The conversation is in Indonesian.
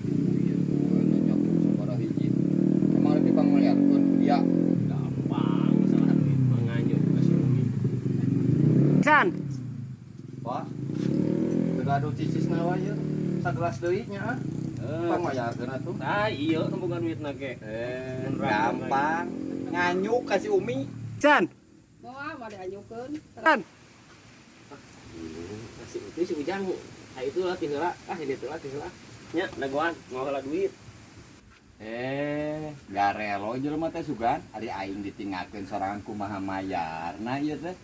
duit nanya sabaraha hiji emang lebih pangaliatkeun dia gampang masalah duit manganyuk ka si Umi. San. Pak tegado cicisna wae ye sagelas deui nya ah pangmayarkeun atuh Tah ieu boga duitna ge. Gampang nganyuk kasih Umi. San. Moal mah dianyukeun. San. Si itu si Ujang itu lah tinggal ini tuh lah tinggal nya dagoan ngolah duit. Garelo jelema teh sugan ari aing ditinggalkeun sorangan kumaha mayarna ieu teh.